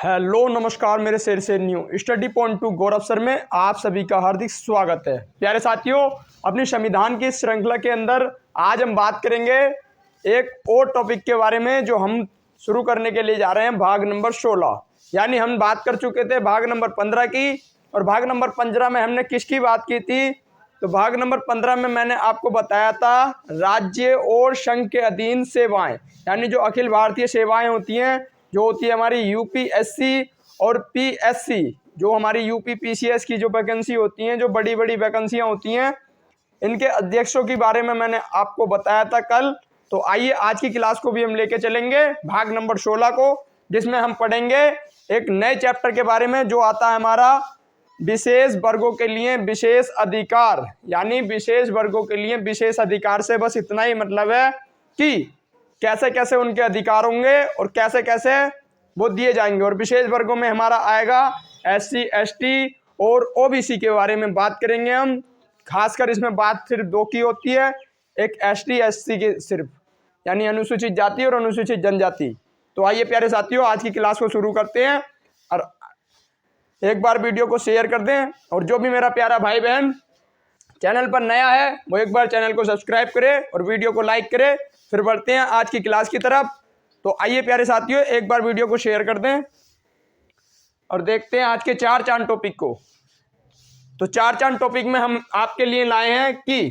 Hello नमस्कार मेरे शेर से न्यू स्टडी पॉइंट टू गौरव सर में आप सभी का हार्दिक स्वागत है। प्यारे साथियों, अपनी संविधान की श्रृंखला के अंदर आज हम बात करेंगे एक और टॉपिक के बारे में जो हम शुरू करने के लिए जा रहे हैं, भाग नंबर 16। यानी हम बात कर चुके थे भाग नंबर 15 की, और भाग नंबर 15 में हमने किसकी बात की थी? तो भाग नंबर 15 में मैंने आपको बताया था राज्य और संघ के अधीन सेवाएं, यानी जो अखिल भारतीय सेवाएं होती हैं, जो होती है हमारी यूपीएससी और पीएससी, जो हमारी यूपी पीसीएस की जो वैकेंसी होती हैं, जो बड़ी बड़ी वैकेंसियां होती हैं, इनके अध्यक्षों के बारे में मैंने आपको बताया था कल। तो आइए आज की क्लास को भी हम लेके चलेंगे भाग नंबर 16 को, जिसमें हम पढ़ेंगे एक नए चैप्टर के बारे में जो आता है हमारा विशेष वर्गों के लिए विशेष अधिकार। यानी विशेष वर्गों के लिए विशेष अधिकार से बस इतना ही मतलब है कि कैसे कैसे उनके अधिकार होंगे और कैसे कैसे वो दिए जाएंगे। और विशेष वर्गों में हमारा आएगा एससी, एसटी और ओबीसी के बारे में बात करेंगे हम। खासकर इसमें बात सिर्फ दो की होती है, एक एसटी एससी की सिर्फ, यानी अनुसूचित जाति और अनुसूचित जनजाति। तो आइए प्यारे साथियों, आज की क्लास को शुरू करते हैं। और एक बार वीडियो को शेयर कर दें, और जो भी मेरा प्यारा भाई बहन चैनल पर नया है वो एक बार चैनल को सब्सक्राइब करे और वीडियो को लाइक करे। फिर बढ़ते हैं आज की क्लास की तरफ। तो आइए प्यारे साथियों, एक बार वीडियो को शेयर कर दें और देखते हैं आज के चार चांद टॉपिक को। तो चार चांद टॉपिक में हम आपके लिए लाए हैं कि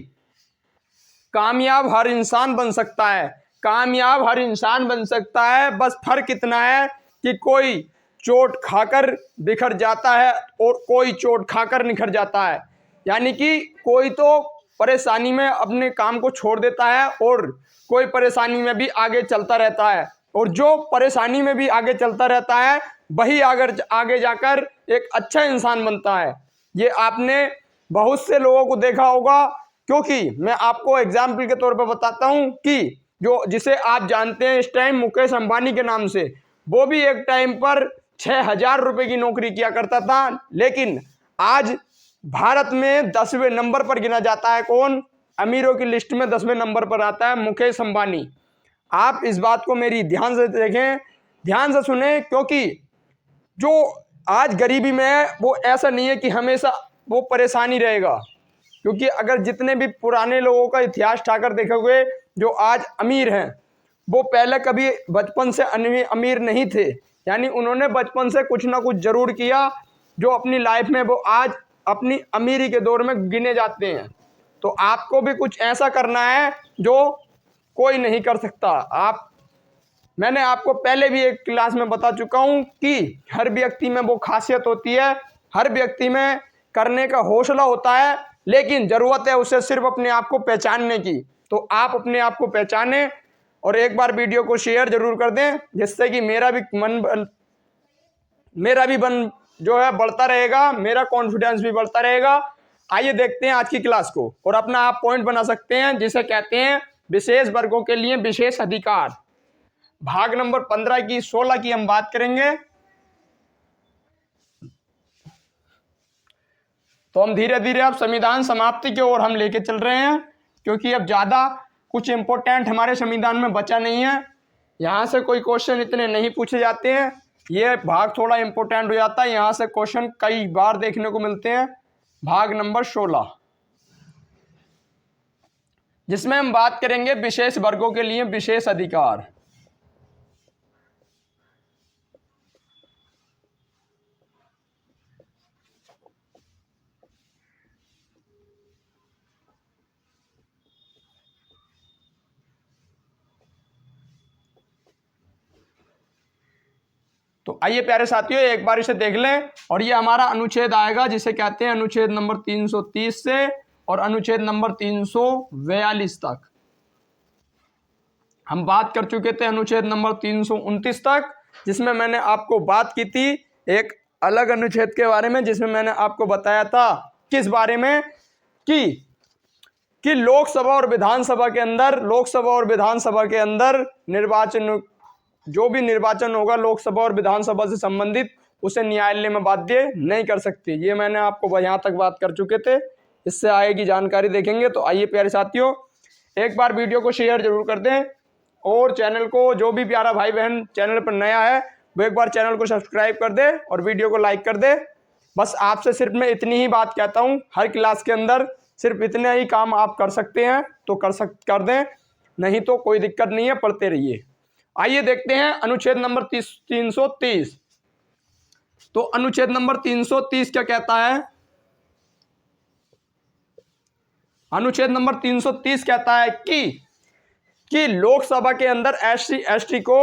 कामयाब हर इंसान बन सकता है। कामयाब हर इंसान बन सकता है, बस फर्क इतना है कि कोई चोट खाकर बिखर जाता है और कोई चोट खाकर निखर जाता है। यानी कि कोई तो परेशानी में अपने काम को छोड़ देता है और कोई परेशानी में भी आगे चलता रहता है, और जो परेशानी में भी आगे चलता रहता है वही आगे जाकर एक अच्छा इंसान बनता है। ये आपने बहुत से लोगों को देखा होगा, क्योंकि मैं आपको एग्जाम्पल के तौर पर बताता हूं कि जो जिसे आप जानते हैं इस टाइम मुकेश अंबानी के नाम से, वो भी एक टाइम पर 6,000 रुपए की नौकरी किया करता था, लेकिन आज भारत में 10वें नंबर पर गिना जाता है। कौन? अमीरों की लिस्ट में 10वें नंबर पर आता है मुकेश अंबानी। आप इस बात को मेरी ध्यान से देखें, ध्यान से सुने, क्योंकि जो आज गरीबी में है वो ऐसा नहीं है कि हमेशा वो परेशानी रहेगा। क्योंकि अगर जितने भी पुराने लोगों का इतिहास ठाकर देखोगे, जो आज अमीर हैं, वो पहले कभी बचपन से अमीर नहीं थे। यानी उन्होंने बचपन से कुछ ना कुछ जरूर किया, जो अपनी लाइफ में वो आज अपनी अमीरी के दौर में गिने जाते हैं। तो आपको भी कुछ ऐसा करना है जो कोई नहीं कर सकता। मैंने आपको पहले भी एक क्लास में बता चुका हूं कि हर व्यक्ति में वो खासियत होती है, हर व्यक्ति में करने का हौसला होता है, लेकिन जरूरत है उसे सिर्फ अपने आप को पहचानने की। तो आप अपने आप को पहचाने और एक बार वीडियो को शेयर जरूर कर दें, जिससे कि मेरा भी मन जो है बढ़ता रहेगा, मेरा कॉन्फिडेंस भी बढ़ता रहेगा। आइए देखते हैं आज की क्लास को, और अपना आप पॉइंट बना सकते हैं, जिसे कहते हैं विशेष वर्गों के लिए विशेष अधिकार। भाग नंबर 15 की 16 की हम बात करेंगे। तो हम धीरे धीरे अब संविधान समाप्ति की ओर हम लेके चल रहे हैं, क्योंकि अब ज्यादा कुछ इंपॉर्टेंट हमारे संविधान में बचा नहीं है। यहाँ से कोई क्वेश्चन इतने नहीं पूछे जाते हैं, ये भाग थोड़ा इंपॉर्टेंट हो जाता है, यहाँ से क्वेश्चन कई बार देखने को मिलते हैं। भाग नंबर 16, जिसमें हम बात करेंगे विशेष वर्गों के लिए विशेष अधिकार। तो आइए प्यारे साथियों, एक बार इसे देख लें। और ये हमारा अनुच्छेद आएगा, जिसे कहते हैं अनुच्छेद नंबर 330 से और अनुच्छेद नंबर 342 तक। हम बात कर चुके थे अनुच्छेद नंबर 329 तक, जिसमें मैंने आपको बात की थी एक अलग अनुच्छेद के बारे में, जिसमें मैंने आपको बताया था किस बारे में, कि लोकसभा और विधानसभा के अंदर निर्वाचन, जो भी निर्वाचन होगा लोकसभा और विधानसभा से संबंधित, उसे न्यायालय में बाध्य नहीं कर सकती। ये मैंने आपको यहाँ तक बात कर चुके थे, इससे आगे की जानकारी देखेंगे। तो आइए प्यारे साथियों, एक बार वीडियो को शेयर जरूर कर दें, और चैनल को, जो भी प्यारा भाई बहन चैनल पर नया है वो एक बार चैनल को सब्सक्राइब कर दे और वीडियो को लाइक कर दे। बस आपसे सिर्फ मैं इतनी ही बात कहता हूँ, हर क्लास के अंदर सिर्फ इतने ही काम आप कर सकते हैं तो कर दें, नहीं तो कोई दिक्कत नहीं है, पढ़ते रहिए। आइए देखते हैं अनुच्छेद नंबर 330। तो अनुच्छेद नंबर 330 क्या कहता है? अनुच्छेद नंबर 330 कहता है कि लोकसभा के अंदर एससी एसटी को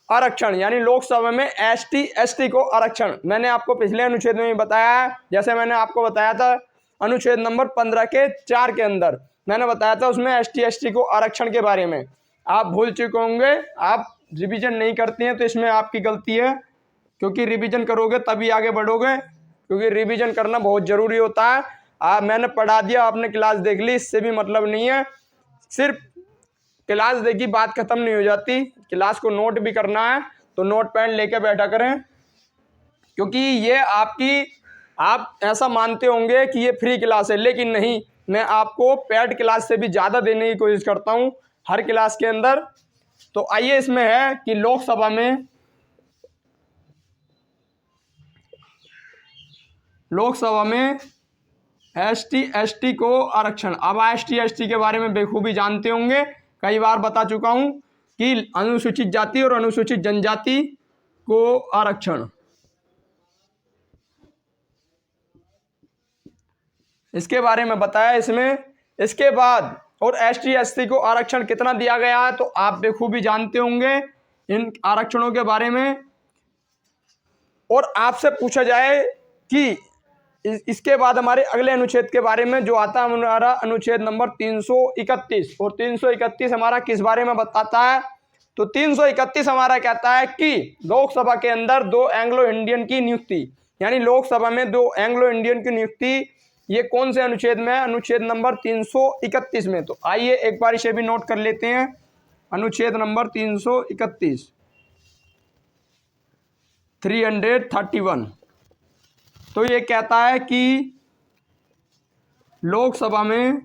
आरक्षण, यानी लोकसभा में एसटी एसटी को आरक्षण। मैंने आपको पिछले अनुच्छेद में भी बताया है, जैसे मैंने आपको बताया था अनुच्छेद नंबर 15 के 4 के अंदर मैंने बताया था, उसमें एसटी एसटी को आरक्षण के बारे में। आप भूल चुके होंगे, आप रिवीजन नहीं करते हैं तो इसमें आपकी गलती है, क्योंकि रिवीजन करोगे तभी आगे बढ़ोगे, क्योंकि रिवीजन करना बहुत ज़रूरी होता है। मैंने पढ़ा दिया, आपने क्लास देख ली, इससे भी मतलब नहीं है। सिर्फ क्लास देखी बात खत्म नहीं हो जाती, क्लास को नोट भी करना है तो नोट पेन लेके बैठा करें, क्योंकि ये आप ऐसा मानते होंगे कि ये फ्री क्लास है, लेकिन नहीं, मैं आपको पेड क्लास से भी ज़्यादा देने की कोशिश करता हूँ हर क्लास के अंदर। तो आइए, इसमें है कि लोकसभा में एसटी एसटी को आरक्षण। अब एसटी एसटी के बारे में बेखूबी जानते होंगे, कई बार बता चुका हूं कि अनुसूचित जाति और अनुसूचित जनजाति को आरक्षण, इसके बारे में बताया इसमें। इसके बाद और एसटी एसटी को आरक्षण कितना दिया गया है, तो आप बेखूबी जानते होंगे इन आरक्षणों के बारे में। और आपसे पूछा जाए कि इसके बाद हमारे अगले अनुच्छेद के बारे में जो आता है हमारा अनुच्छेद नंबर 331, और 331 हमारा किस बारे में बताता है? तो 331 हमारा कहता है कि लोकसभा के अंदर 2 एंग्लो इंडियन की नियुक्ति, यानी लोकसभा में 2 एंग्लो इंडियन की नियुक्ति, ये कौन से अनुच्छेद में है? अनुच्छेद नंबर 331 में। तो आइए एक बार इसे भी नोट कर लेते हैं। अनुच्छेद नंबर 331 331, तो ये कहता है कि लोकसभा में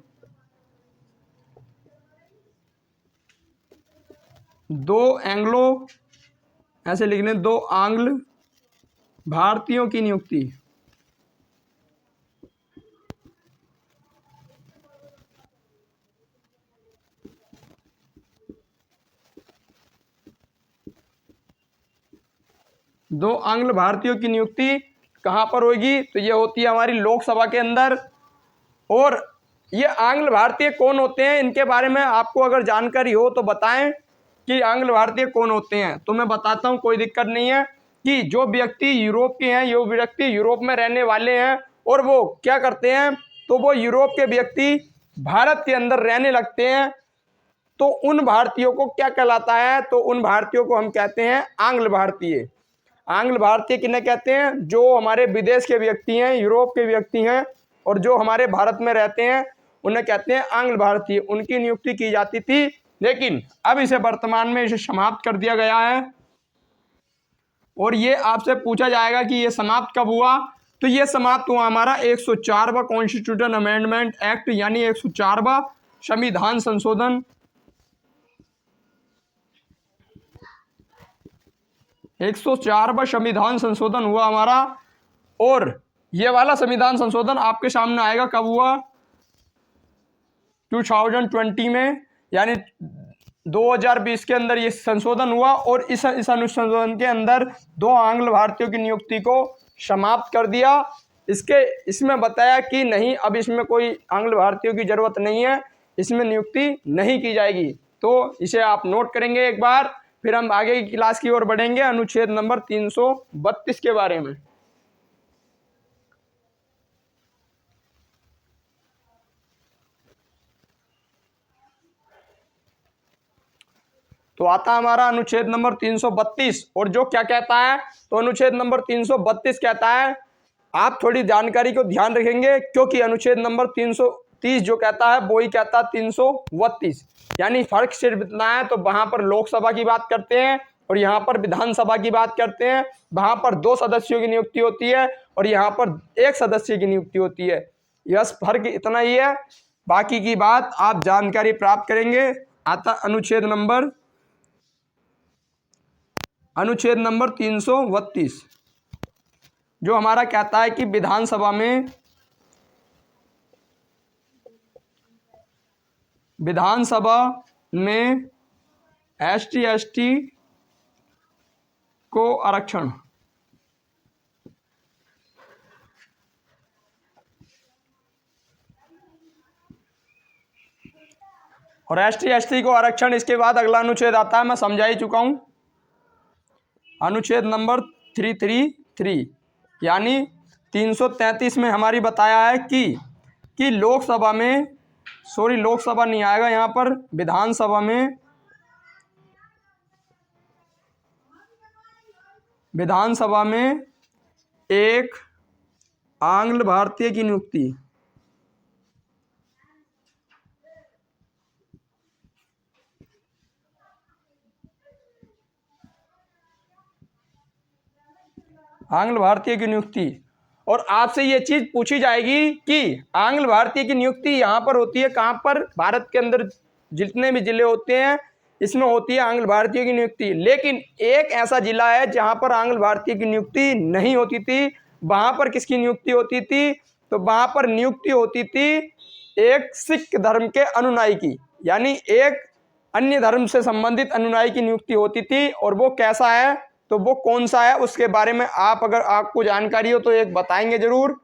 2 एंग्लो, ऐसे लिखने, 2 आंग्ल भारतीयों की नियुक्ति, दो आंग्ल भारतीयों की नियुक्ति कहाँ पर होगी? तो ये होती है हमारी लोकसभा के अंदर। और ये आंग्ल भारतीय कौन होते हैं, इनके बारे में आपको अगर जानकारी हो तो बताएं कि आंग्ल भारतीय कौन होते हैं। तो मैं बताता हूं, कोई दिक्कत नहीं है, कि जो व्यक्ति यूरोप के हैं, जो व्यक्ति यूरोप में रहने वाले हैं और वो क्या करते हैं, तो वो यूरोप के व्यक्ति भारत के अंदर रहने लगते हैं, तो उन भारतीयों को क्या कहलाता है? तो उन भारतीयों को हम कहते हैं आंग्ल भारतीय। आंग्ल भारतीय किन्हें कहते हैं? जो हमारे विदेश के व्यक्ति हैं, यूरोप के व्यक्ति हैं और जो हमारे भारत में रहते हैं, उन्हें कहते हैं आंग्ल भारतीय। उनकी नियुक्ति की जाती थी, लेकिन अब इसे वर्तमान में इसे समाप्त कर दिया गया है। और ये आपसे पूछा जाएगा कि ये समाप्त कब हुआ? तो ये समाप्त हुआ हमारा 104वां कॉन्स्टिट्यूशन अमेंडमेंट एक्ट, यानी 104वां संविधान संशोधन, 104वां संविधान संशोधन हुआ हमारा। और ये वाला संविधान संशोधन आपके सामने आएगा कब हुआ? 2020 में, यानी 2020 के अंदर ये संशोधन हुआ। और इस अनुसंशोधन के अंदर 2 आंग्ल भारतीयों की नियुक्ति को समाप्त कर दिया। इसमें बताया कि नहीं, अब इसमें कोई आंग्ल भारतीयों की जरूरत नहीं है, इसमें नियुक्ति नहीं की जाएगी। तो इसे आप नोट करेंगे एक बार, फिर हम आगे की क्लास की ओर बढ़ेंगे अनुच्छेद नंबर 332 के बारे में। तो आता हमारा अनुच्छेद नंबर 332, और जो क्या कहता है? तो अनुच्छेद नंबर 332 कहता है, आप थोड़ी जानकारी को ध्यान रखेंगे, क्योंकि अनुच्छेद नंबर 330 जो कहता है वो ही कहता है 332, यानी फर्क सिर्फ इतना है। तो वहां पर लोकसभा की बात करते हैं और यहाँ पर विधानसभा की बात करते हैं। वहां पर 2 सदस्यों की नियुक्ति होती है और यहाँ पर 1 सदस्य की नियुक्ति होती है। यस, फर्क इतना ही है, बाकी की बात आप जानकारी प्राप्त करेंगे। आता अनुच्छेद नंबर अनुच्छेद नंबर 332 जो हमारा कहता है कि विधानसभा में एसटी एसटी को आरक्षण और एसटी एसटी को आरक्षण। इसके बाद अगला अनुच्छेद आता है, मैं समझा ही चुका हूं, अनुच्छेद नंबर 333 यानी 333 में हमारी बताया है कि लोकसभा में, सॉरी लोकसभा नहीं आएगा यहाँ पर, विधानसभा में एक आंग्ल भारतीय की नियुक्ति और आपसे ये चीज पूछी जाएगी कि आंग्ल भारतीय की नियुक्ति यहाँ पर होती है कहाँ पर, भारत के अंदर जितने भी जिले होते हैं इसमें होती है आंग्ल भारतीय की नियुक्ति। लेकिन एक ऐसा जिला है जहाँ पर आंग्ल भारतीय की नियुक्ति नहीं होती थी। वहाँ पर किसकी नियुक्ति होती थी? तो वहाँ पर नियुक्ति होती थी एक सिख धर्म के अनुयायी की, यानी एक अन्य धर्म से संबंधित अनुयायी की नियुक्ति होती थी। और वो कैसा है, तो वो कौन सा है, उसके बारे में अगर आपको जानकारी हो तो एक बताएंगे जरूर।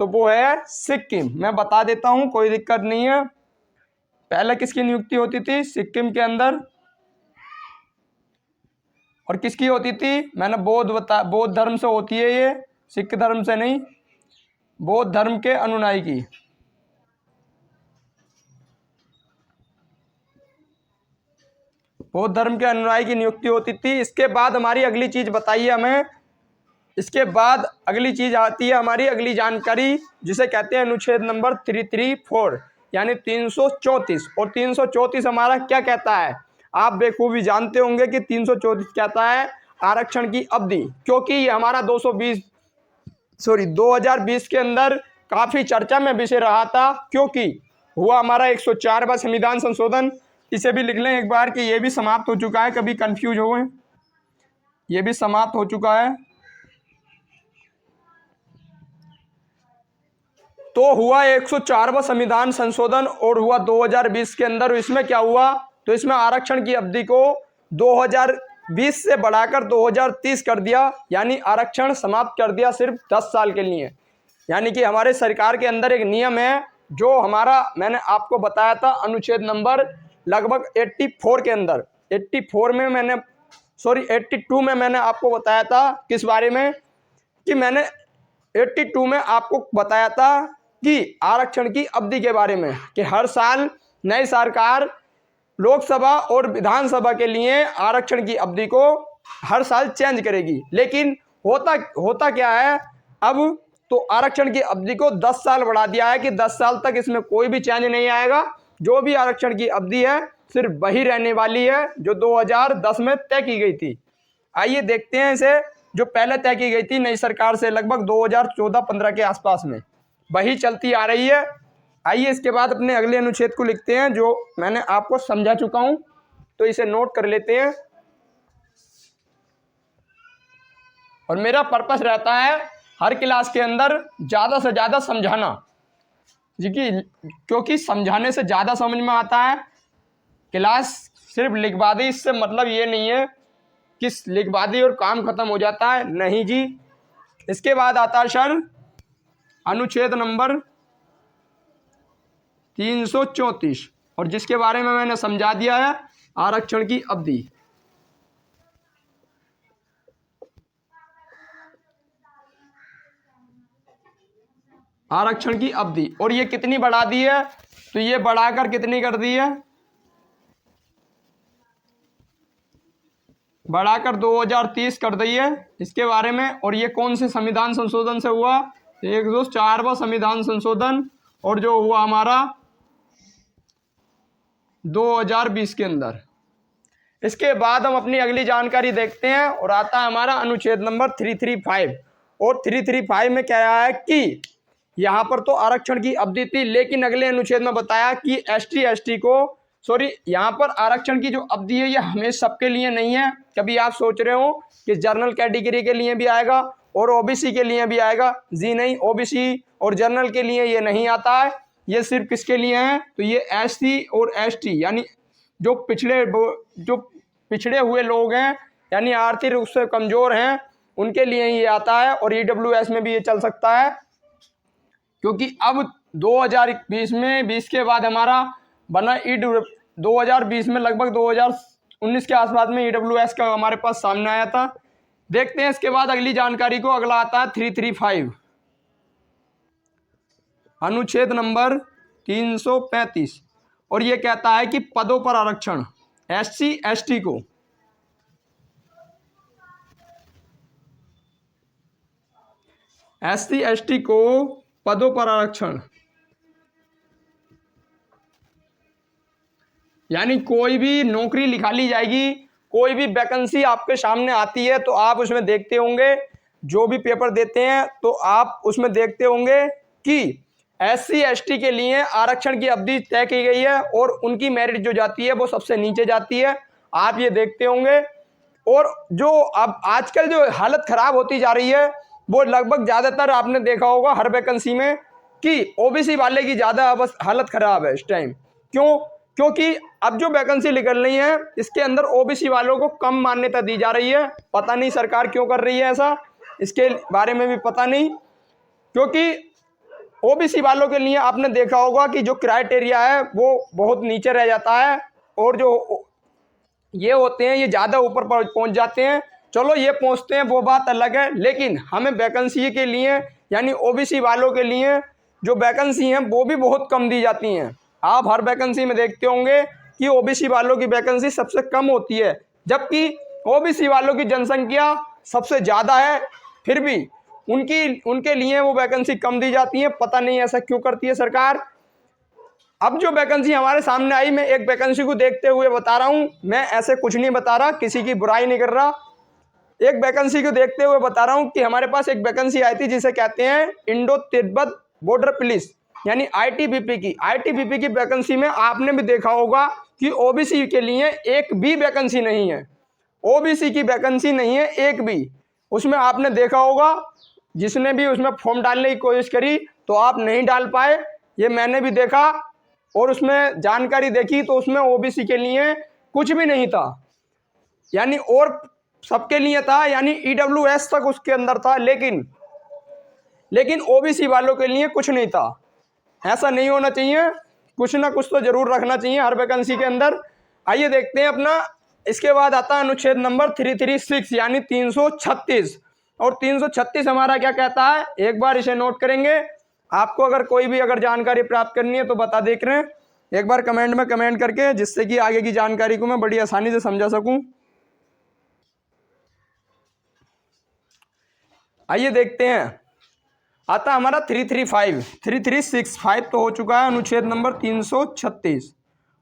तो वो है सिक्किम। मैं बता देता हूं, कोई दिक्कत नहीं है। पहले किसकी नियुक्ति होती थी? सिक्किम के अंदर। और किसकी होती थी? मैंने बौद्ध धर्म से होती है ये, सिख धर्म से नहीं, बौद्ध धर्म के अनुयायी की। बौद्ध धर्म के अनुयायी की नियुक्ति होती थी। इसके बाद हमारी अगली चीज बताइए हमें, इसके बाद अगली चीज आती है हमारी अगली जानकारी, जिसे कहते हैं अनुच्छेद नंबर 334 यानी 334। और 334 हमारा क्या कहता है? आप बेखूबी जानते होंगे कि 334 कहता है आरक्षण की अवधि, क्योंकि ये हमारा 2020 के अंदर काफी चर्चा में विषय रहा था, क्योंकि हुआ हमारा 104वां संविधान संशोधन। इसे भी लिख लें एक बार कि ये भी समाप्त हो चुका है, कभी कंफ्यूज हो गए, ये भी समाप्त हो चुका है। तो हुआ 104वां संविधान संशोधन और हुआ 2020 के अंदर। इसमें क्या हुआ? तो इसमें आरक्षण की अवधि को 2020 से बढ़ाकर 2030 कर दिया, यानी आरक्षण समाप्त कर दिया सिर्फ 10 साल के लिए। यानी कि हमारे सरकार के अंदर एक नियम है जो हमारा, मैंने आपको बताया था अनुच्छेद नंबर लगभग 84 के अंदर, 82 में मैंने आपको बताया था किस बारे में, कि मैंने 82 में आपको बताया था कि आरक्षण की अवधि के बारे में, कि हर साल नई सरकार लोकसभा और विधानसभा के लिए आरक्षण की अवधि को हर साल चेंज करेगी। लेकिन होता क्या है अब, तो आरक्षण की अवधि को 10 साल बढ़ा दिया है कि 10 साल तक इसमें कोई भी चेंज नहीं आएगा। जो भी आरक्षण की अवधि है सिर्फ वही रहने वाली है जो 2010 में तय की गई थी। आइए देखते हैं इसे, जो पहले तय की गई थी नई सरकार से लगभग 2014-15 के आसपास में, वही चलती आ रही है। आइए इसके बाद अपने अगले अनुच्छेद को लिखते हैं, जो मैंने आपको समझा चुका हूं, तो इसे नोट कर लेते हैं। और मेरा पर्पस रहता है हर क्लास के अंदर ज़्यादा से ज़्यादा समझाना, क्योंकि समझाने से ज़्यादा समझ में आता है। क्लास सिर्फ लिखवा दी, इससे मतलब ये नहीं है कि लिखवा दी और काम खत्म हो जाता है, नहीं जी। इसके बाद आता है सर अनुच्छेद नंबर 334, और जिसके बारे में मैंने समझा दिया है आरक्षण की अवधि। आरक्षण की अवधि, और ये कितनी बढ़ा दी है? तो ये बढ़ाकर कितनी कर दी है? बढ़ाकर 2030 कर दी है इसके बारे में। और ये कौन से संविधान संशोधन से हुआ? 104वां संविधान संशोधन, और जो हुआ हमारा 2020 के अंदर। इसके बाद हम अपनी अगली जानकारी देखते हैं, और आता है हमारा अनुच्छेद नंबर 335। और 335 में क्या है कि यहाँ पर तो आरक्षण की अवधि थी, लेकिन अगले अनुच्छेद में बताया कि एसटी एसटी को सॉरी, यहाँ पर आरक्षण की जो अवधि है ये हमेशा सबके लिए नहीं है। कभी आप सोच रहे हो कि जनरल कैटेगरी के लिए भी आएगा और ओबीसी के लिए भी आएगा, जी नहीं, ओबीसी और जनरल के लिए ये नहीं आता है। ये सिर्फ किसके लिए है, तो ये एससी और एसटी यानी जो पिछड़े हुए लोग हैं, यानी आर्थिक रूप से कमजोर हैं, उनके लिए ये आता है। और ईडब्ल्यूएस में भी ये चल सकता है, क्योंकि अब 2020 में 20 के बाद हमारा बना 2020 में लगभग 2019 के आसपास में ईडब्ल्यूएस का हमारे पास सामने आया था। देखते हैं इसके बाद अगली जानकारी को। अगला आता है 335 अनुच्छेद नंबर 335, और ये कहता है कि पदों पर आरक्षण एससी एसटी को पदों पर आरक्षण, यानी कोई भी नौकरी निकाली जाएगी, कोई भी वैकेंसी आपके सामने आती है तो आप उसमें देखते होंगे, जो भी पेपर देते हैं तो आप उसमें देखते होंगे कि एससी एसटी के लिए आरक्षण की अवधि तय की गई है और उनकी मेरिट जो जाती है वो सबसे नीचे जाती है, आप ये देखते होंगे। और जो अब आजकल जो हालत खराब होती जा रही है वो लगभग ज़्यादातर आपने देखा होगा हर वैकेंसी में कि ओबीसी वाले की ज़्यादा बस हालत खराब है इस टाइम। क्यों? क्योंकि अब जो वैकेंसी निकल रही है इसके अंदर ओबीसी वालों को कम मान्यता दी जा रही है। पता नहीं सरकार क्यों कर रही है ऐसा, इसके बारे में भी पता नहीं। क्योंकि ओबीसी वालों के लिए आपने देखा होगा कि जो क्राइटेरिया है वो बहुत नीचे रह जाता है, और जो ये होते हैं ये ज़्यादा ऊपर पहुंच जाते हैं। चलो ये पहुंचते हैं वो बात अलग है, लेकिन हमें वैकेंसी के लिए यानी ओबीसी वालों के लिए जो वैकेंसी हैं वो भी बहुत कम दी जाती हैं। आप हर वैकेंसी में देखते होंगे कि ओबीसी वालों की वैकेंसी सबसे कम होती है, जबकि ओबीसी वालों की जनसंख्या सबसे ज़्यादा है, फिर भी उनके लिए वो वैकेंसी कम दी जाती है। पता नहीं ऐसा क्यों करती है सरकार। अब जो वैकेंसी हमारे सामने आई, मैं एक वैकेंसी को देखते हुए बता रहा हूं, मैं ऐसे कुछ नहीं बता रहा, किसी की बुराई नहीं कर रहा, एक वैकेंसी को देखते हुए बता रहा हूं कि हमारे पास एक वैकेंसी आई थी जिसे कहते हैं इंडो तिब्बत बॉर्डर पुलिस यानी आईटीबीपी की वैकेंसी में आपने भी देखा होगा कि ओबीसी के लिए एक भी वैकेंसी नहीं है, ओबीसी की वैकेंसी नहीं है एक भी। उसमें आपने देखा होगा, जिसने भी उसमें फॉर्म डालने की कोशिश करी तो आप नहीं डाल पाए, ये मैंने भी देखा और उसमें जानकारी देखी तो उसमें ओबीसी के लिए कुछ भी नहीं था, यानी और सबके लिए था, यानी ईडब्ल्यूएस तक उसके अंदर था, लेकिन ओबीसी वालों के लिए कुछ नहीं था। ऐसा नहीं होना चाहिए, कुछ ना कुछ तो जरूर रखना चाहिए हर वैकेंसी के अंदर। आइए देखते हैं अपना। इसके बाद आता है अनुच्छेद नंबर 336 यानी 336, और 336 हमारा क्या कहता है, एक बार इसे नोट करेंगे। आपको अगर कोई भी जानकारी प्राप्त करनी है तो बता देख रहे हैं, एक बार कमेंट में कमेंट करके, जिससे कि आगे की जानकारी को मैं बड़ी आसानी से समझा सकूं। आइए देखते हैं, आता हमारा 335 तो हो चुका है अनुच्छेद नंबर 336,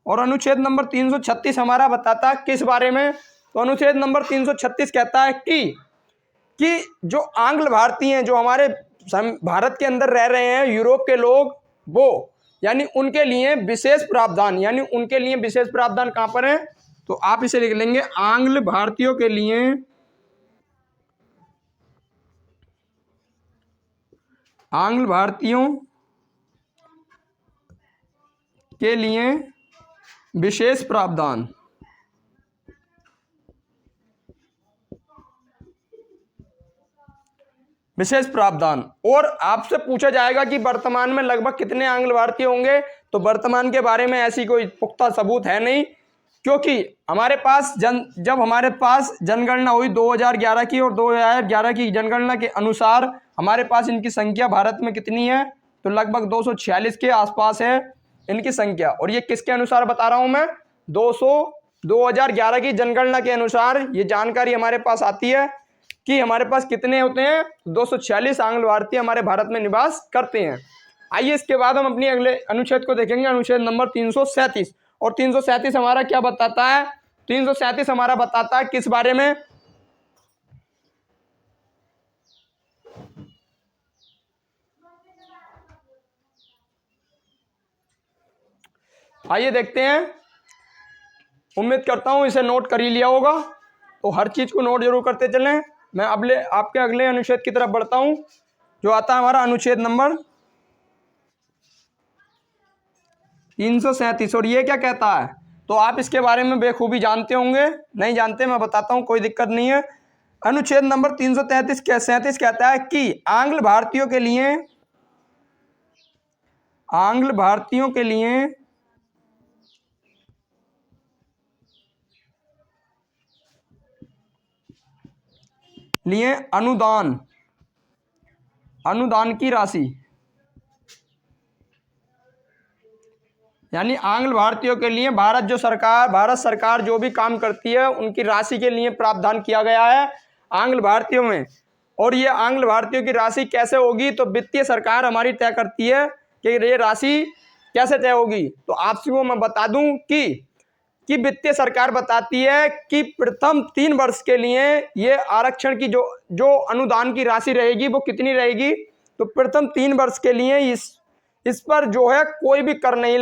और अनुच्छेद नंबर 336 हमारा बताता है किस बारे में। तो अनुच्छेद नंबर 336 कहता है कि जो आंग्ल भारतीय हैं, जो हमारे भारत के अंदर रह रहे हैं यूरोप के लोग, वो यानी उनके लिए विशेष प्रावधान, यानी उनके लिए विशेष प्रावधान कहाँ पर है, तो आप इसे लिख लेंगे आंग्ल भारतीयों के लिए विशेष प्रावधान। और आपसे पूछा जाएगा कि वर्तमान में लगभग कितने आंग्ल भारतीय होंगे, तो वर्तमान के बारे में ऐसी कोई पुख्ता सबूत है नहीं, क्योंकि हमारे पास जब हमारे पास जनगणना हुई 2011 की, और 2011 की जनगणना के अनुसार हमारे पास इनकी संख्या भारत में कितनी है, तो लगभग 246 के आसपास है इनकी संख्या। और ये किसके अनुसार बता रहा हूं मैं, 2011 की जनगणना के अनुसार ये जानकारी हमारे पास आती है कि हमारे पास कितने होते हैं, 246 आंग्ल भारतीय हमारे भारत में निवास करते हैं। आइए इसके बाद हम अपनी अगले अनुच्छेद को देखेंगे, अनुच्छेद नंबर 337, और 337 हमारा क्या बताता है, 337 हमारा बताता है किस बारे में, आइए देखते हैं। उम्मीद करता हूँ इसे नोट कर ही लिया होगा, तो हर चीज़ को नोट जरूर करते चलें। मैं आपके अगले अनुच्छेद की तरफ बढ़ता हूँ, जो आता है हमारा अनुच्छेद नंबर 337। और ये क्या कहता है, तो आप इसके बारे में बेखूबी जानते होंगे, नहीं जानते मैं बताता हूँ, कोई दिक्कत नहीं है। अनुच्छेद नंबर 337 कहता है कि आंग्ल भारतीयों के लिए अनुदान की राशि, यानी आंग्ल भारतीयों के लिए भारत सरकार जो भी काम करती है उनकी राशि के लिए प्रावधान किया गया है आंग्ल भारतीयों में। और ये आंग्ल भारतीयों की राशि कैसे होगी, तो वित्तीय सरकार हमारी तय करती है कि ये राशि कैसे तय होगी। तो आपसे वो मैं बता दूं कि वित्तीय सरकार बताती है कि प्रथम 3 वर्ष के लिए ये आरक्षण की जो अनुदान की राशि रहेगी वो कितनी रहेगी, तो प्रथम 3 वर्ष के लिए इस पर जो है कोई भी कर नहीं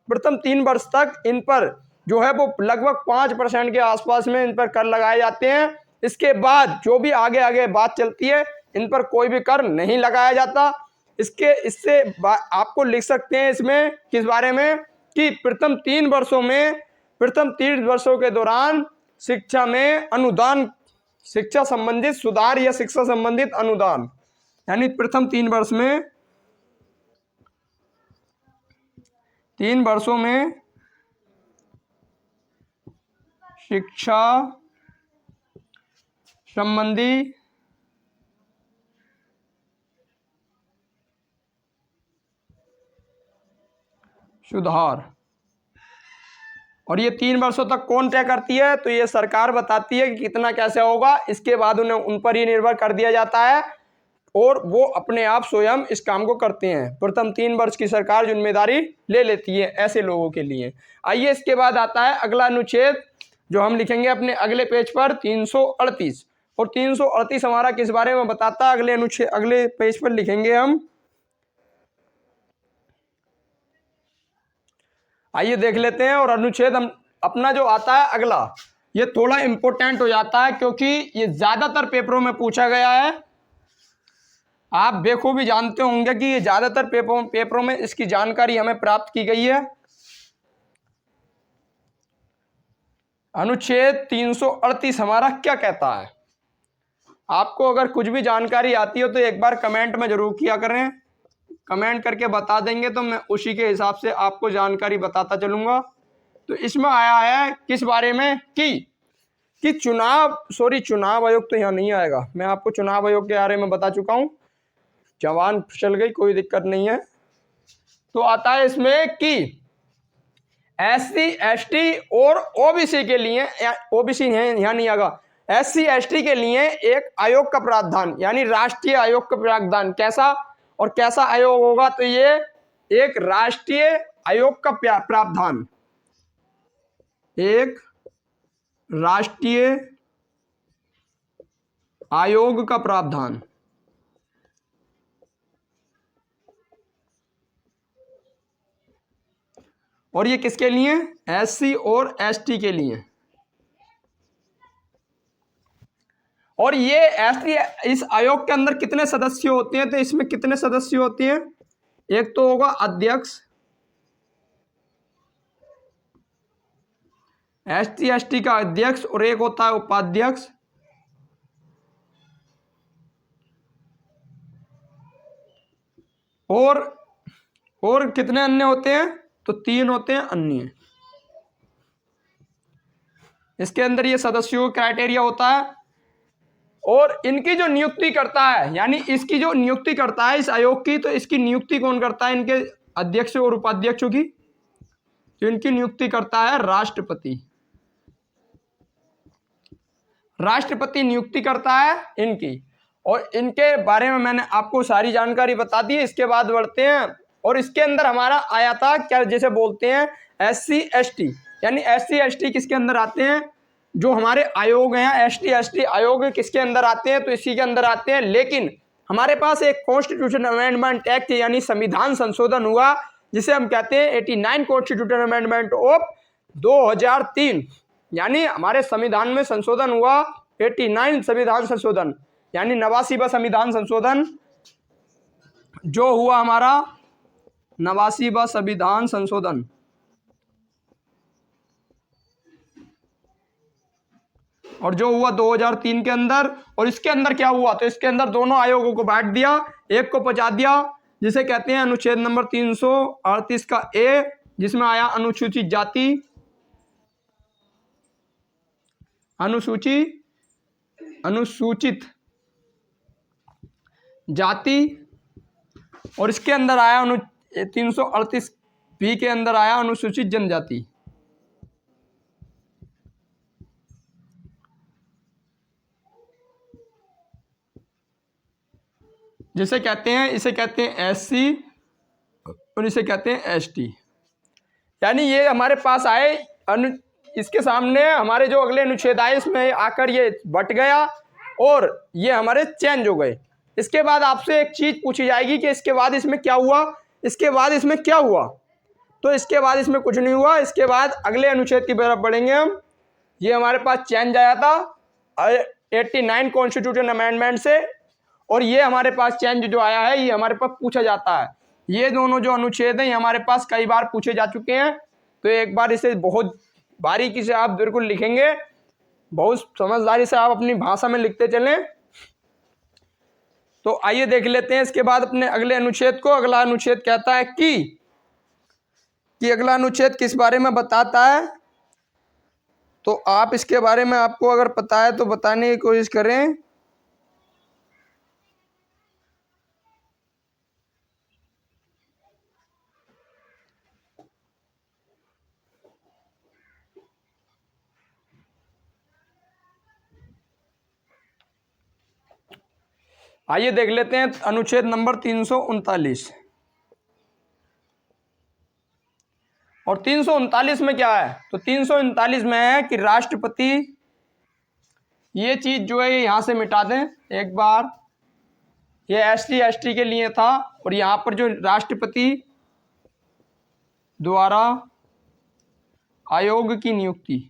प्रथम 3 वर्ष तक इन पर जो है वो लगभग 5% के आसपास में इन पर कर लगाए जाते हैं। इसके बाद जो भी आगे बात चलती है इन पर कोई भी कर नहीं लगाया जाता। इससे आपको लिख सकते हैं इसमें किस बारे में, कि प्रथम 3 वर्षों के दौरान शिक्षा में अनुदान, शिक्षा संबंधित सुधार या शिक्षा संबंधित अनुदान, यानी प्रथम 3 वर्षों में शिक्षा संबंधी सुधार। और ये 3 वर्षों तक कौन तय करती है, तो ये सरकार बताती है कि कितना कैसे होगा। इसके बाद उन पर ही निर्भर कर दिया जाता है और वो अपने आप स्वयं इस काम को करते हैं। प्रथम 3 वर्ष की सरकार जिम्मेदारी ले लेती है ऐसे लोगों के लिए। आइए इसके बाद आता है अगला अनुच्छेद, जो हम लिखेंगे अपने अगले पेज पर 338। और 338 हमारा किस बारे में बताता है, अगले पेज पर लिखेंगे हम। आइए देख लेते हैं। और अनुच्छेद अपना जो आता है अगला, ये थोड़ा इंपॉर्टेंट हो जाता है क्योंकि ये ज्यादातर पेपरों में पूछा गया है। आप बेखूबी जानते होंगे कि ये ज्यादातर पेपरों में इसकी जानकारी हमें प्राप्त की गई है। अनुच्छेद 338 हमारा क्या कहता है, आपको अगर कुछ भी जानकारी आती हो तो एक बार कमेंट में जरूर किया करें। कमेंट करके बता देंगे तो मैं उसी के हिसाब से आपको जानकारी बताता चलूंगा। तो इसमें आया है किस बारे में, कि चुनाव आयोग तो यहाँ नहीं आएगा, मैं आपको चुनाव आयोग के बारे में बता चुका हूँ, जवान चल गई, कोई दिक्कत नहीं है। तो आता है इसमें कि SC ST और OBC के लिए, OBC यहाँ नहीं आएगा, SC ST के लिए एक आयोग का प्रावधान, यानी राष्ट्रीय आयोग का प्रावधान। कैसा आयोग होगा, तो ये एक राष्ट्रीय आयोग का प्रावधान, एक राष्ट्रीय आयोग का प्रावधान। और ये किसके लिए, SC और ST के लिए। और ये इस आयोग के अंदर कितने सदस्य होते हैं, तो इसमें कितने सदस्य होते हैं, एक तो होगा अध्यक्ष SC ST का अध्यक्ष, और एक होता है उपाध्यक्ष, और कितने अन्य होते हैं, तो 3 होते हैं अन्य। इसके अंदर ये सदस्यों का क्राइटेरिया होता है। और इनकी जो नियुक्ति करता है, यानी इसकी जो नियुक्ति करता है इस आयोग की, तो इसकी नियुक्ति कौन करता है, इनके अध्यक्ष और उपाध्यक्षों की, तो इनकी नियुक्ति करता है राष्ट्रपति। राष्ट्रपति नियुक्ति करता है इनकी। और इनके बारे में मैंने आपको सारी जानकारी बता दी है। इसके बाद बढ़ते हैं। और इसके अंदर हमारा आया था क्या, जैसे बोलते हैं SC ST, यानी SC ST किसके अंदर आते हैं, जो हमारे आयोग हैं SC ST आयोग किसके अंदर आते हैं, तो इसी के अंदर आते हैं। लेकिन हमारे पास एक कॉन्स्टिट्यूशन अमेंडमेंट एक्ट यानी संविधान संशोधन हुआ, जिसे हम कहते हैं 89 कॉन्स्टिट्यूशन अमेंडमेंट ऑफ 2003, यानी हमारे संविधान में संशोधन हुआ 89 संविधान संशोधन, यानी 89वां संविधान संशोधन जो हुआ हमारा 89वां संविधान संशोधन, और जो हुआ 2003 के अंदर। और इसके अंदर क्या हुआ, तो इसके अंदर दोनों आयोगों को बांट दिया, एक को पहुंचा दिया जिसे कहते हैं अनुच्छेद नंबर 338 का ए, जिसमें आया अनुसूचित जाति, अनुसूचित जाति, और इसके अंदर आया 338 बी के अंदर आया अनुसूचित जनजाति। जिसे कहते हैं, इसे कहते हैं एससी और इसे कहते हैं एसटी। यानी ये हमारे पास आए इसके सामने हमारे जो अगले अनुच्छेद आए इसमें आकर ये बट गया और ये हमारे चेंज हो गए। इसके बाद आपसे एक चीज पूछी जाएगी कि इसके बाद इसमें क्या हुआ, इसके बाद इसमें क्या हुआ, तो इसके बाद इसमें कुछ नहीं हुआ। इसके बाद अगले अनुच्छेद की तरफ बढ़ेंगे हम। ये हमारे पास चेंज आया था 89 कॉन्स्टिट्यूशन अमेंडमेंट से, और ये हमारे पास चेंज जो आया है ये हमारे पास पूछा जाता है। ये दोनों जो अनुच्छेद हैं ये हमारे पास कई बार पूछे जा चुके हैं, तो एक बार इसे बहुत बारीकी से आप बिल्कुल लिखेंगे, बहुत समझदारी से आप अपनी भाषा में लिखते चलें। तो आइए देख लेते हैं इसके बाद अपने अगले अनुच्छेद को। अगला अनुच्छेद कहता है कि अगला अनुच्छेद किस बारे में बताता है, तो आप इसके बारे में आपको अगर पता है तो बताने की कोशिश करें। आइए देख लेते हैं अनुच्छेद नंबर 339। और 339 में क्या है, तो 339 में है कि राष्ट्रपति, ये चीज जो है यहां से मिटा दें एक बार, ये ST के लिए था, और यहां पर जो राष्ट्रपति द्वारा आयोग की नियुक्ति,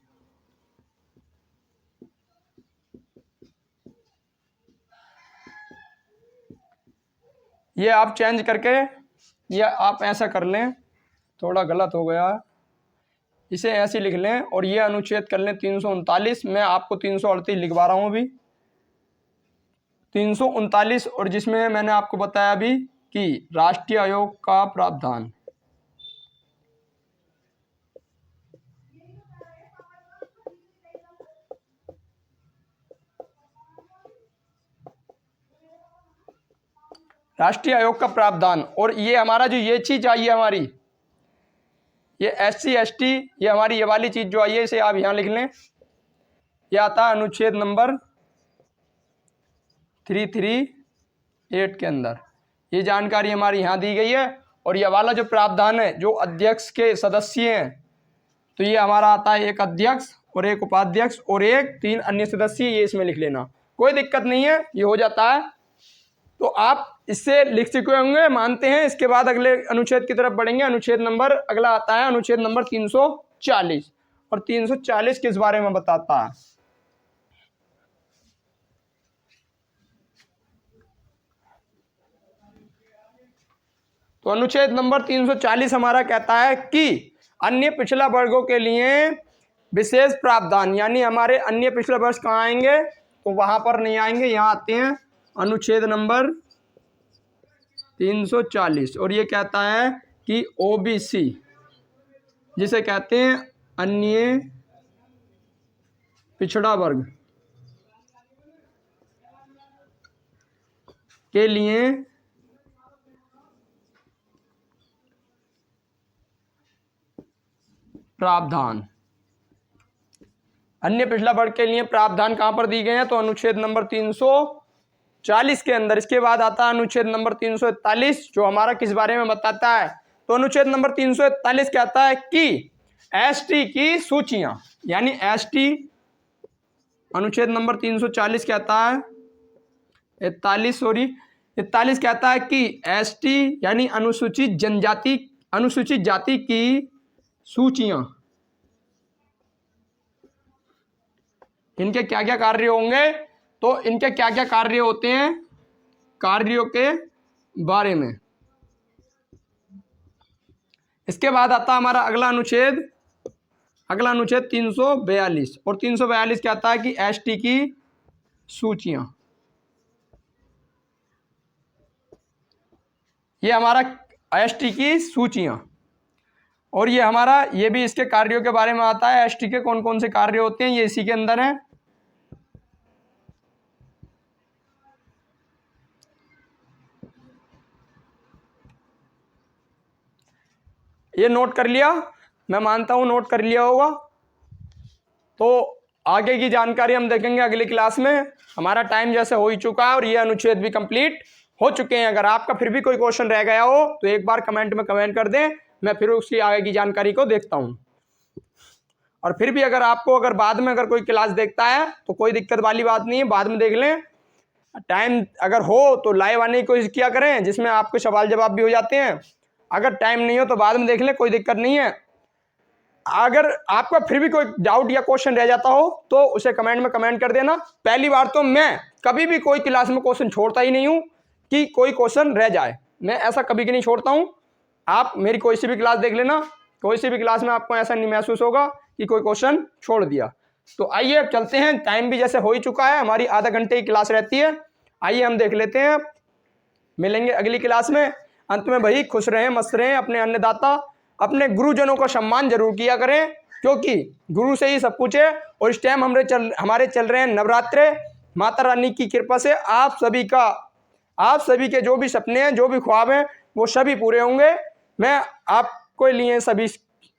ये आप चेंज करके या आप ऐसा कर लें, थोड़ा गलत हो गया है, इसे ऐसे लिख लें और ये अनुच्छेद कर लें 339। मैं आपको 338 लिखवा रहा हूँ अभी, 339, और जिसमें मैंने आपको बताया अभी कि राष्ट्रीय आयोग का प्रावधान। राष्ट्रीय आयोग का प्रावधान, और ये हमारा जो ये चीज आई है हमारी, ये SC ST, ये हमारी ये वाली चीज जो आई है इसे आप यहाँ लिख लें। ये आता है अनुच्छेद नंबर 338 के अंदर, ये जानकारी हमारी यहाँ दी गई है। और ये वाला जो प्रावधान है जो अध्यक्ष के सदस्य हैं, तो ये हमारा आता है एक अध्यक्ष और एक उपाध्यक्ष और 3 अन्य सदस्य, ये इसमें लिख लेना, कोई दिक्कत नहीं है, ये हो जाता है। तो आप इससे लिख चुके होंगे, मानते हैं। इसके बाद अगले अनुच्छेद की तरफ बढ़ेंगे। अनुच्छेद नंबर अगला आता है अनुच्छेद नंबर 340, और 340 किस बारे में बताता है, तो अनुच्छेद नंबर 340 हमारा कहता है कि अन्य पिछड़ा वर्गों के लिए विशेष प्रावधान, यानी हमारे अन्य पिछड़ा वर्ग कहाँ आएंगे, तो वहां पर नहीं आएंगे, यहाँ आते हैं अनुच्छेद नंबर 340, और ये कहता है कि OBC, जिसे कहते हैं अन्य पिछड़ा वर्ग के लिए प्रावधान। अन्य पिछड़ा वर्ग के लिए प्रावधान कहां पर दी गए हैं, तो अनुच्छेद नंबर 340 के अंदर। इसके बाद आता है अनुच्छेद नंबर 341, जो हमारा किस बारे में बताता है, तो अनुच्छेद नंबर 341 कहता है कि ST की सूचियां, यानी ST, अनुच्छेद नंबर 340 कहता है 41 कहता है कि ST यानी अनुसूचित जनजाति, अनुसूचित जाति की सूचियां इनके क्या क्या कार्य होंगे, तो इनके क्या क्या कार्य होते हैं, कार्यों के बारे में। इसके बाद आता हमारा अगला अनुच्छेद 342, और 342 क्या आता है कि एसटी की सूचियां। ये हमारा एसटी की सूचियां, और ये हमारा ये भी इसके कार्यों के बारे में आता है। एसटी के कौन कौन से कार्य होते हैं ये इसी के अंदर है। ये नोट कर लिया, मैं मानता हूं नोट कर लिया होगा। तो आगे की जानकारी हम देखेंगे अगली क्लास में। हमारा टाइम जैसे हो ही चुका है और ये अनुच्छेद भी कंप्लीट हो चुके हैं। अगर आपका फिर भी कोई क्वेश्चन रह गया हो तो एक बार कमेंट में कमेंट कर दें, मैं फिर उसकी आगे की जानकारी को देखता हूं। और फिर भी अगर आपको अगर बाद में अगर कोई क्लास देखता है तो कोई दिक्कत वाली बात नहीं है, बाद में देख लें। टाइम अगर हो तो लाइव आने की कोशिश किया करें, जिसमें आपके सवाल जवाब भी हो जाते हैं। अगर टाइम नहीं हो तो बाद में देख लें, कोई दिक्कत नहीं है। अगर आपका फिर भी कोई डाउट या क्वेश्चन रह जाता हो तो उसे कमेंट में कमेंट कर देना। पहली बार तो मैं कभी भी कोई क्लास में क्वेश्चन छोड़ता ही नहीं हूं कि कोई क्वेश्चन रह जाए, मैं ऐसा कभी भी नहीं छोड़ता हूं। आप मेरी कोई सी भी क्लास देख लेना, कोई सी भी क्लास में आपको ऐसा नहीं महसूस होगा कि कोई क्वेश्चन छोड़ दिया। तो आइए अब चलते हैं, टाइम भी जैसे हो ही चुका है, हमारी आधा घंटे की क्लास रहती है। आइए हम देख लेते हैं, मिलेंगे अगली क्लास में। अंत में भाई खुश रहें, मस्त रहें, अपने अन्नदाता अपने गुरुजनों का सम्मान जरूर किया करें, क्योंकि गुरु से ही सब कुछ है। और इस टाइम हमारे चल रहे हैं नवरात्रे। माता रानी की कृपा से आप सभी के जो भी सपने हैं, जो भी ख्वाब हैं, वो सभी पूरे होंगे। मैं आपके लिए सभी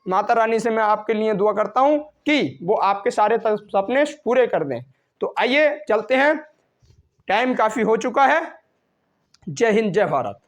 माता रानी से मैं आपके लिए दुआ करता हूं कि वो आपके सारे सपने पूरे कर दें। तो आइए चलते हैं, टाइम काफ़ी हो चुका है। जय हिंद, जय भारत।